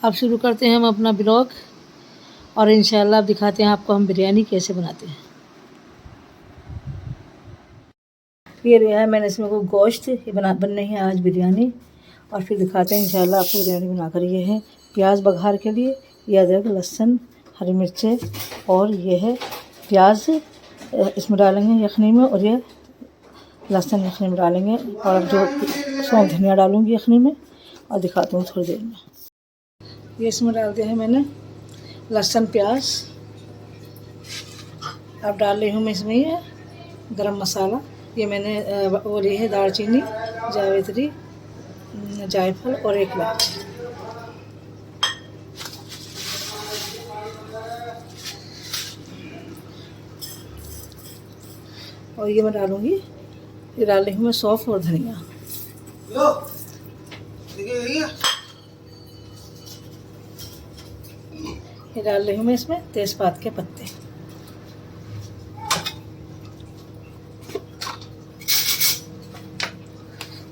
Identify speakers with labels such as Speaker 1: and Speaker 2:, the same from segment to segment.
Speaker 1: अब शुरू करते हैं हम अपना ब्लॉग और इंशाल्लाह अब दिखाते हैं आपको हम बिरयानी कैसे बनाते हैं। ये लिया है मैंने इसमें को गोश्त, ये बन रही है आज बिरयानी और फिर दिखाते हैं इंशाल्लाह आपको बिरयानी बनाकर। ये है प्याज बघार के लिए, ये अदरक लहसुन हरी मिर्चें और ये है प्याज इसमें डालेंगे यखनी में, और ये लहसुन यखनी में डालेंगे और जो सौंफ धनिया डालूँगी यखनी में और दिखाती हूँ थोड़ी देर में। ये इसमें डाल दिया है मैंने लहसुन प्याज। अब डाल रही हूँ मैं इसमें ये गरम मसाला। ये मैंने वो ली है दालचीनी, जावित्री, जायफल और एक इलायची। और ये मैं डालूँगी, ये डाल रही हूँ मैं सौंफ और धनिया। ये डाल रही हूँ मैं इसमें तेज़पात के पत्ते।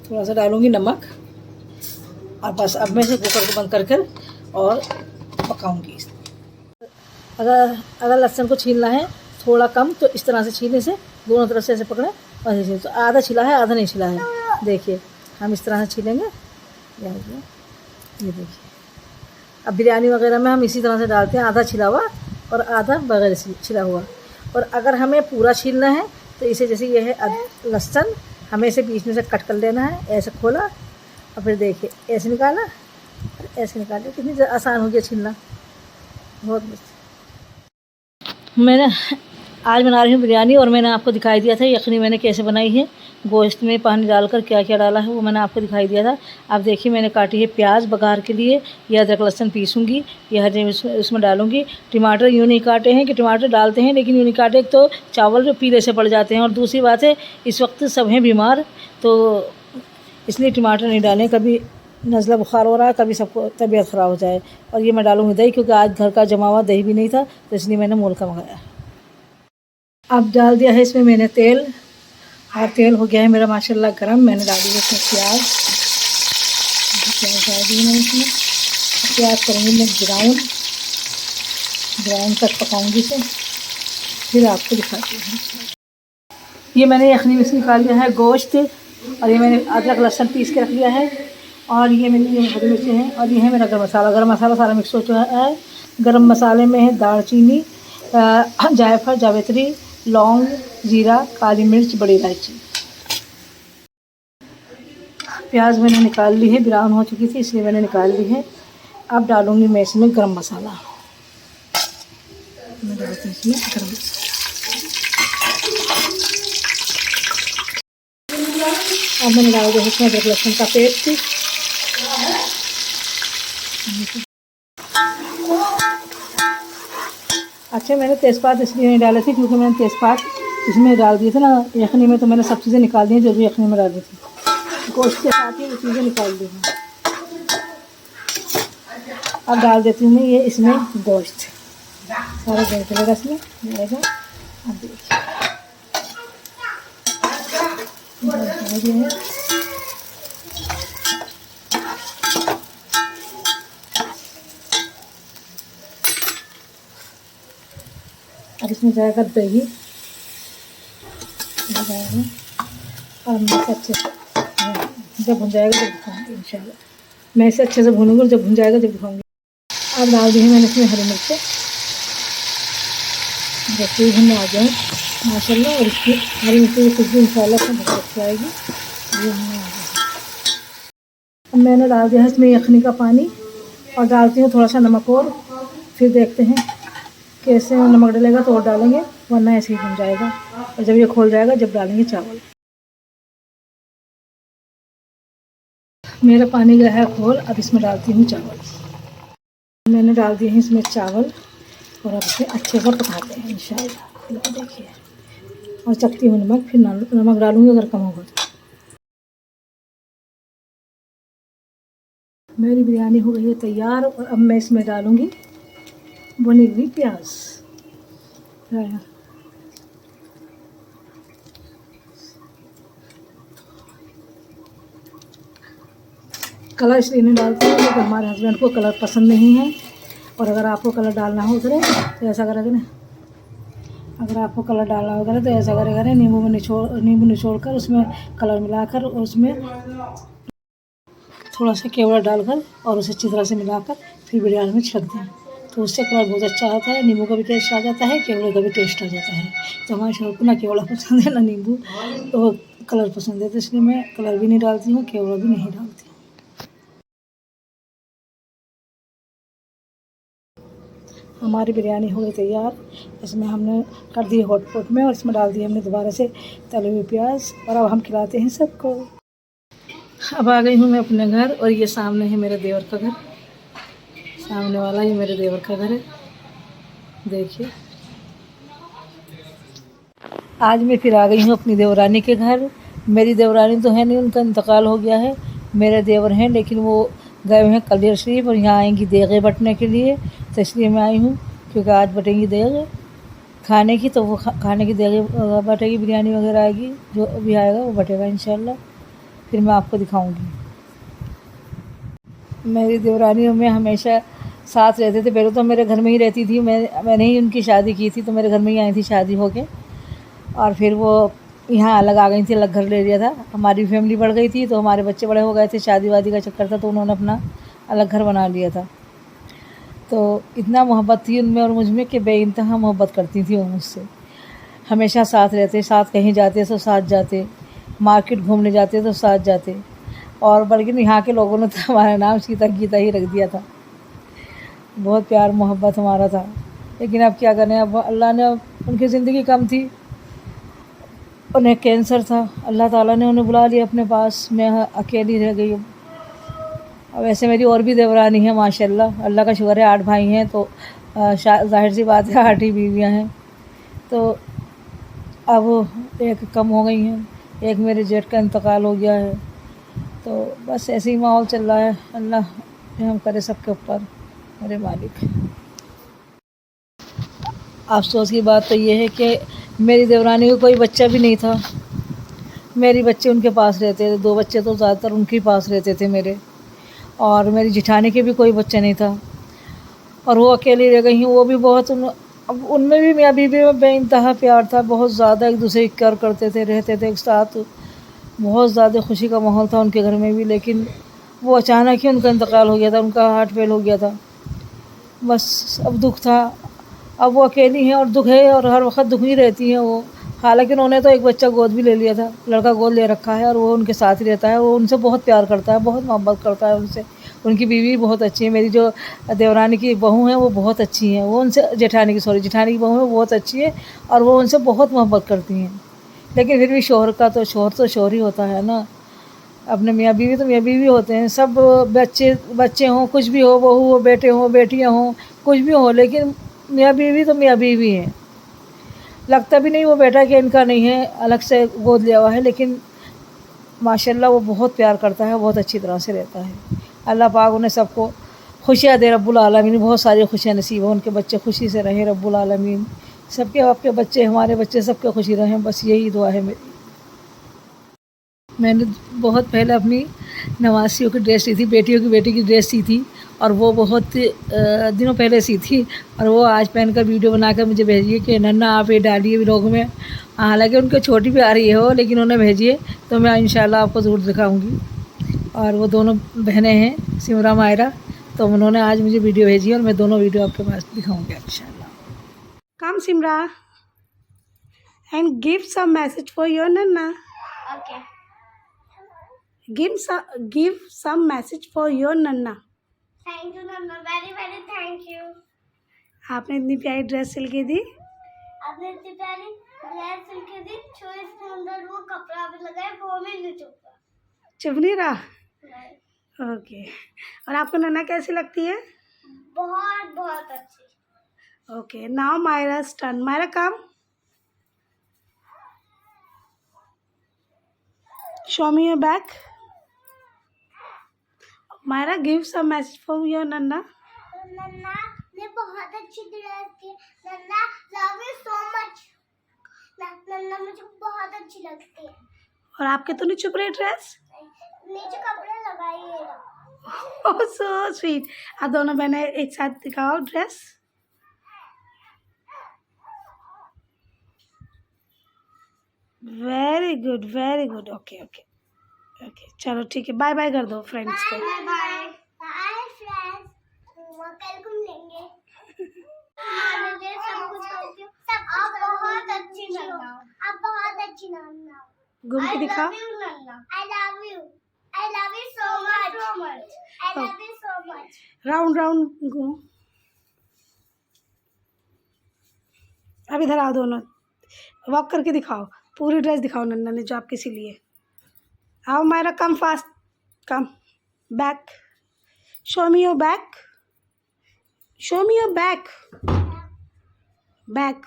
Speaker 1: थोड़ा सा डालूँगी नमक और बस अब मैं इसे कुकर को बंद कर कर और पकाऊँगी। अगर लहसुन को छीलना है थोड़ा कम तो इस तरह से छीलने से दोनों तरफ से ऐसे पकड़े और ऐसे। तो आधा छिला है आधा नहीं छिला है, देखिए हम इस तरह से छीलेंगे। ये देखिए, अब बिरयानी वगैरह में हम इसी तरह से डालते हैं, आधा छिला हुआ और आधा बगैर छिला हुआ। और अगर हमें पूरा छीलना है तो इसे जैसे ये है लहसुन, हमें इसे बीच में से कट कर लेना है, ऐसे खोला और फिर देखिए ऐसे निकाला, ऐसे निकाले। कितनी आसान हो गया छीलना, बहुत मस्त। मैंने आज बना रही हूँ बिरयानी और मैंने आपको दिखाई दिया था यखनी मैंने कैसे बनाई है। गोश्त में पानी डालकर क्या क्या डाला है वो मैंने आपको दिखाई दिया था। अब देखिए मैंने काटी है प्याज बघार के लिए, यह अदरक लहसुन पीसूँगी, यह हरी उसमें डालूँगी। टमाटर यूँ नहीं काटे हैं कि टमाटर डालते हैं लेकिन यूँ नहीं काटे तो चावल जो पीले से पड़ जाते हैं। और दूसरी बात है इस वक्त सब हैं बीमार तो इसलिए टमाटर नहीं डालें, कभी नज़ला बुखार हो रहा है, कभी सबको तबीयत ख़राब हो जाए। और ये मैं डालूँगी दही, क्योंकि आज घर का जमा हुआ दही भी नहीं था तो इसलिए मैंने मोल का मंगाया। अब डाल दिया है इसमें मैंने तेल और तेल हो गया है मेरा माशाल्लाह गरम। मैंने डाल दिया इसमें प्याज डाल दी मैं इसमें। प्याज करूँगी मैं ब्राउन तक पकाऊँगी इसे, फिर आपको दिखाती हूँ। ये मैंने यखनी में से निकाल लिया है गोश्त और ये मैंने अदरक लहसुन पीस के रख लिया है और ये मेरी हरी मिर्चें हैं और ये है मेरा गरम मसाला। गरम मसाला सारा मिक्स हो चुका है। गरम मसाले में है दालचीनी, जायफल, जावित्री, लौंग, जीरा, काली मिर्च, बड़ी इलायची। प्याज मैंने निकाल ली है, ब्राउन हो चुकी थी इसलिए मैंने निकाल ली है। अब डालूँगी मैं इसमें गरम मसाला। मैं डालती हूँ इसमें गरम मसाला। अब मैंने डाल दिया इसमें अदरक लहसुन का पेस्ट। अच्छा, मैंने तेज़पात इसलिए नहीं डाले थे क्योंकि मैंने तेज़पात इसमें डाल दिए थे ना यखनी में, तो मैंने सब चीज़ें निकाल दी जो भी यखनी में डाली थी, गोश्त के साथ ही वो चीज़ें निकाल दी हैं। अब डाल देती हूँ मैं ये इसमें गोश्त, सारा गोश्त डलेगा इसमें डलेगा। अब देखिए अब इसमें जाएगा दही और मैं इसे अच्छे से जब भुन जाएगा जब दिखाऊँगी इंशाल्लाह। मैं इसे अच्छे से भूनूंगी और जब भुन जाएगा जब दिखाऊँगी। अब डाल दी है मैंने इसमें हरी मिर्चें, जैसे भुनने आ जाए माशाल्लाह, और इसकी हरी मिर्ची की खुशबू इंशाल्लाह से बहुत अच्छी आएगी। ये भुनने आ जाए। अब मैंने डाल दिया है इसमें यखनी का पानी और डालती हूँ थोड़ा सा नमक और, फिर देखते हैं कैसे नमक डलेगा तो और डालेंगे, वरना ऐसे ही बन जाएगा। और जब ये खोल जाएगा जब डालेंगे चावल। मेरा पानी गया है खोल, अब इसमें डालती हूँ चावल। मैंने डाल दिए हैं इसमें चावल और अब इसे अच्छे से पकाते हैं इंशाल्लाह। देखिए और चखती हूँ नमक, फिर नमक डालूँगी अगर कम होगा तो। मेरी बिरयानी हो गई है तैयार और अब मैं इसमें डालूँगी भुनी हुई प्याज। कलर इसलिए नहीं डालती हूँ क्योंकि हमारे हस्बैंड को कलर पसंद नहीं है। और अगर आपको कलर डालना हो उधर तो ऐसा करेगा ना, अगर आपको कलर डालना होगा तो ऐसा करेगा ना, नींबू निचोड़ कर उसमें कलर मिलाकर उसमें थोड़ा सा केवड़ा डालकर और उसे अच्छी तरह से मिलाकर फिर बिरयानी में छिड़क दें, तो उससे कलर बहुत अच्छा आता है। नींबू का भी टेस्ट आ जाता है, केवड़े का भी टेस्ट आ जाता है। तो हमारे शौहर को ना केवड़ा पसंद है ना नींबू, तो कलर पसंद है, तो इसलिए मैं कलर भी नहीं डालती हूँ, केवड़ा भी नहीं डालती हूँ। हमारी बिरयानी हो गई तैयार। इसमें हमने कर दी हॉट पॉट में और इसमें डाल दिए हमने दोबारा से तले हुए प्याज, और अब हम खिलाते हैं सबको। अब आ गई हूँ मैं अपने घर, और ये सामने है मेरे देवर का घर, सामने वाला ये मेरे देवर का घर है, देखिए। आज मैं फिर आ गई हूँ अपनी देवरानी के घर। मेरी देवरानी तो है नहीं, उनका इंतकाल हो गया है। मेरे देवर हैं लेकिन वो गए हुए हैं कलियर शरीफ, और यहाँ आएंगी देगे बटने के लिए, तो इसलिए मैं आई हूँ क्योंकि आज बटेंगी देगे खाने की, तो वो खाने की देगे बटेगी, बिरयानी वगैरह आएगी, जो भी आएगा वो बटेगा इंशाल्लाह, फिर मैं आपको दिखाऊंगी। मेरी देवरानी और मैं हमेशा साथ रहते थे, पहले तो मेरे घर में ही रहती थी, मैंने ही उनकी शादी की थी, तो मेरे घर में ही आई थी शादी होके, और फिर वो यहाँ अलग आ गई थी, अलग घर ले लिया था। हमारी फैमिली बढ़ गई थी तो हमारे बच्चे बड़े हो गए थे, शादी वादी का चक्कर था, तो उन्होंने अपना अलग घर बना लिया था। तो इतना मोहब्बत थी उनमें और मुझ में कि बेइंतहा मोहब्बत करती थी वो मुझसे। हमेशा साथ रहते, साथ कहीं जाते तो साथ जाते, मार्केट घूमने जाते तो साथ जाते, और बल्कि यहाँ के लोगों ने तो हमारा नाम सीता गीता ही रख दिया था। बहुत प्यार मोहब्बत हमारा था, लेकिन अब क्या करें, अब अल्लाह ने, उनकी ज़िंदगी कम थी, उन्हें कैंसर था, अल्लाह ताला ने उन्हें बुला लिया अपने पास, मैं अकेली रह गई। अब वैसे मेरी और भी देवरानी है माशाल्लाह, अल्लाह का शुक्र है, 8 भाई हैं, तो जाहिर सी बात है 8 ही बीवियाँ हैं। तो अब एक कम हो गई हैं, एक मेरे जेठ का इंतकाल हो गया है, तो बस ऐसे ही माहौल चल रहा है। अल्लाह रहम करे सबके ऊपर, मेरे मालिक। अफसोस की बात तो ये है कि मेरी देवरानी को कोई बच्चा भी नहीं था, मेरे बच्चे उनके पास रहते थे, 2 बच्चे तो ज़्यादातर उनके पास रहते थे मेरे, और मेरी जिठानी के भी कोई बच्चा नहीं था, और वो अकेली रह गई हैं। वो भी बहुत अब उनमें भी मियाँ बीवी में बेइंतहा प्यार था, बहुत ज़्यादा एक दूसरे की केयर करते थे, रहते थे एक साथ, बहुत ज़्यादा खुशी का माहौल था उनके घर में भी। लेकिन वो अचानक ही उनका इंतकाल हो गया था, उनका हार्ट फेल हो गया था, बस अब दुख था। अब वो अकेली हैं और दुख है, और हर वक्त दुख ही रहती हैं वो। हालांकि उन्होंने तो एक बच्चा गोद भी ले लिया था, लड़का गोद ले रखा है, और वो उनके साथ ही रहता है, वो उनसे बहुत प्यार करता है, बहुत मोहब्बत करता है उनसे। उनकी बीवी बहुत अच्छी है, मेरी जो देवरानी की बहू हैं वो बहुत अच्छी हैं, वो उनसे जेठानी की बहू है वो बहुत अच्छी है, और वो उनसे बहुत मोहब्बत करती हैं। लेकिन फिर भी शोहर तो शोहर ही होता है ना, अपने मियाँ बीवी तो मियाँ बीवी होते हैं। सब बच्चे हों, कुछ भी हो, बहू हो, बेटे हों, बेटियाँ हों, कुछ भी हो, लेकिन मियाँ बीवी तो मियाँ बीवी हैं। लगता भी नहीं वो बेटा कि इनका नहीं है, अलग से गोद लिया हुआ है, लेकिन माशाल्लाह वो बहुत प्यार करता है, बहुत अच्छी तरह से रहता है। अल्लाह पाक उन्हें सबको खुशियाँ दे रब्बुल आलमीन, बहुत सारी खुशियाँ नसीब हो, उनके बच्चे खुशी से रहें रब्बुल आलमीन, सबके आपके बच्चे, हमारे बच्चे, सबके खुशी रहें, बस यही दुआ है मेरी। मैंने बहुत पहले अपनी नवासियों की ड्रेस सी थी, बेटी की ड्रेस सी थी, और वो बहुत दिनों पहले सी थी, और वो आज पहनकर वीडियो बनाकर मुझे भेजिए कि नन्ना आप ये डालिए व्लॉग में। हालांकि उनको छोटी भी आ रही है वो, लेकिन उन्हें भेजिए तो मैं इंशाल्लाह आपको ज़रूर दिखाऊंगी। और वो दोनों बहनें हैं सिमरा मायरा, तो उन्होंने आज मुझे वीडियो भेजी है, और मैं दोनों वीडियो आपके पास दिखाऊंगी इंशाल्लाह। Come Simra and give some message for your nanna.
Speaker 2: Okay.
Speaker 1: Give some message for your नन्ना।
Speaker 2: Thank you, Nana. Very, very thank you.
Speaker 1: आपने इतनी प्यारी ड्रेस सिल के दी।
Speaker 2: आपने इतनी प्यारी ड्रेस सिल के दी, जो इसके अंदर वो कपड़ा भी लगा है वो भी नहीं चुपा।
Speaker 1: चुप नहीं रहा। ओके। और आपको नन्ना कैसी लगती है?
Speaker 2: बहुत बहुत अच्छी।
Speaker 1: Okay, now Myra turn. Myra come, show me your back. Myra give some message for your नन्ना।
Speaker 2: नन्ना ने बहुत अच्छी ड्रेस की। नन्ना लव यू सो मच। नन्ना मुझे बहुत अच्छी लगती है।
Speaker 1: और आपके तो नहीं चुप रही ड्रेस?
Speaker 2: नीचे कपड़े लगाइएगा।
Speaker 3: ओह सो स्वीट। आप दोनों बहनें एक साथ दिखाओ dress. Very good very good. Okay okay okay, चलो ठीक है, बाय बाय कर दो फ्रेंड्स को।
Speaker 2: बाय बाय बाय फ्रेंड्स, कल घूमेंगे। सब कुछ करती हूँ। सब आप बहुत अच्छी नन्ना, आप बहुत अच्छी नन्ना।
Speaker 3: घूम के दिखाओ।
Speaker 2: I love you, I love you so much, I love you so much।
Speaker 3: Round round घूमो। अब इधर आओ दोनों, वॉक करके दिखाओ, पूरी ड्रेस दिखाओ नन्ना ने जो आपके सिली है। आओ Myra, come fast, come back, show me your back, show me your back, back.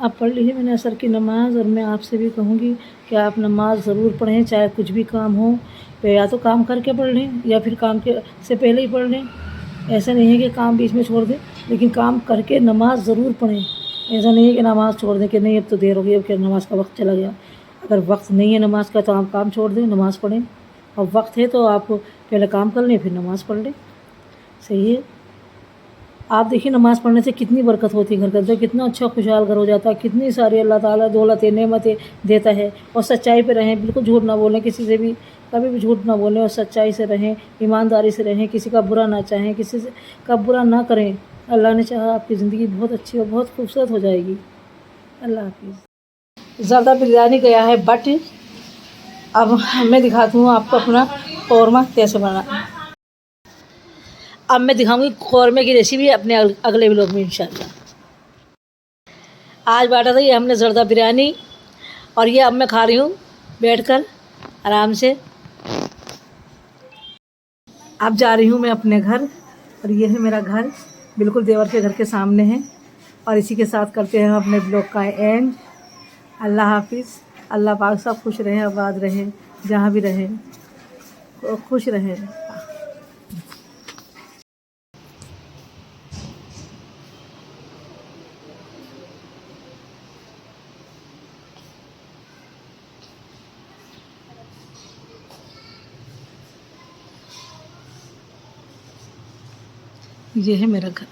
Speaker 1: अब पढ़ ली है मैंने असर की नमाज़, और मैं आपसे भी कहूँगी कि आप नमाज़ ज़रूर पढ़ें, चाहे कुछ भी काम हो। तो या तो काम करके पढ़ लें या फिर काम के से पहले ही पढ़ लें। ऐसा नहीं है कि काम बीच में छोड़ दें, लेकिन काम करके नमाज़ ज़रूर पढ़ें। ऐसा नहीं है कि नमाज़ छोड़ दें कि नहीं अब तो देर हो गई, अब क्या नमाज़ का वक्त चला गया। अगर वक्त नहीं है नमाज़ का तो आप काम छोड़ दें, नमाज़ पढ़ें। और वक्त है तो आप पहले काम कर लें फिर नमाज़ पढ़ लें। सही है। आप देखिए नमाज़ पढ़ने से कितनी बरकत होती है घर के अंदर, कितना अच्छा खुशहाल घर हो जाता है, कितनी सारी अल्लाह ताला दौलतें नेमतें देता है। और सच्चाई पे रहें, बिल्कुल झूठ ना बोलें, किसी से भी कभी भी झूठ ना बोलें, और सच्चाई से रहें, ईमानदारी से रहें, किसी का बुरा ना चाहें, किसी से का बुरा ना करें। अल्लाह ने चाहा आपकी ज़िंदगी बहुत अच्छी और बहुत खूबसूरत हो जाएगी। अल्लाह हाफिज़। ज़्यादा बिरयानी गया है बट अब मैं दिखाती हूँ आपको अपना कौरमा कैसे बनाना। अब मैं दिखाऊंगी कौरमे की रेसिपी अपने अगले व्लॉग में इंशाल्लाह। आज बांटा था ये हमने ज़र्दा बिरयानी, और ये अब मैं खा रही हूँ बैठकर आराम से। अब जा रही हूँ मैं अपने घर, और ये है मेरा घर, बिल्कुल देवर के घर के सामने है। और इसी के साथ करते हैं अपने ब्लॉग का एंड। अल्लाह हाफिज़। अल्लाह पाक सब खुश रहें, आबाद रहें, जहाँ भी रहें खुश रहें। ये है मेरा घर।